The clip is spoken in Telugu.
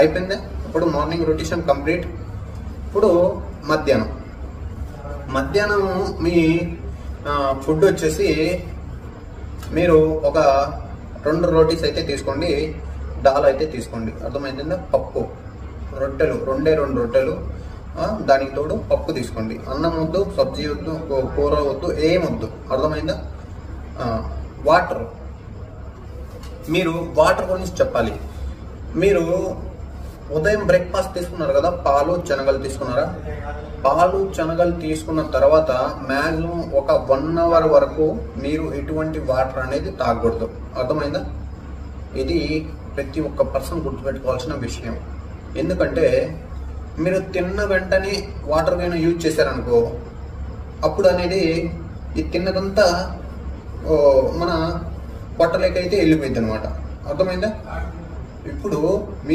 అయిపోయిందా? ఇప్పుడు మార్నింగ్ రొటేషన్ కంప్లీట్. ఇప్పుడు మధ్యాహ్నం మీ ఫుడ్ వచ్చేసి మీరు ఒక 2 రోటీస్ అయితే తీసుకోండి, దాల్ అయితే తీసుకోండి. అర్థమైందా? పప్పు రొట్టెలు 2 రొట్టెలు, దానికి తోడు పప్పు తీసుకోండి. అన్నం వద్దు, సబ్జీ వద్దు, కూర వద్దు, ఏమొద్దు. అర్థమైందా? వాటర్, మీరు వాటర్ గురించి చెప్పాలి. మీరు ఉదయం బ్రేక్ఫాస్ట్ తీసుకున్నారు కదా, పాలు శనగలు తీసుకున్నారా? పాలు శనగలు తీసుకున్న తర్వాత మ్యాక్సిమం ఒక 1 అవర్ వరకు మీరు ఎటువంటి వాటర్ అనేది తాగకూడదు. అర్థమైందా? ఇది ప్రతి ఒక్క పర్సన్ గుర్తుపెట్టుకోవాల్సిన విషయం. ఎందుకంటే మీరు తిన్న వెంటనే వాటర్ కైనా యూజ్ చేశారనుకో, అప్పుడు అనేది ఈ తిన్నదంతా మన పొట్టలేకైతే వెళ్ళిపోయింది అనమాట. అర్థమైందా? ఇప్పుడు మీ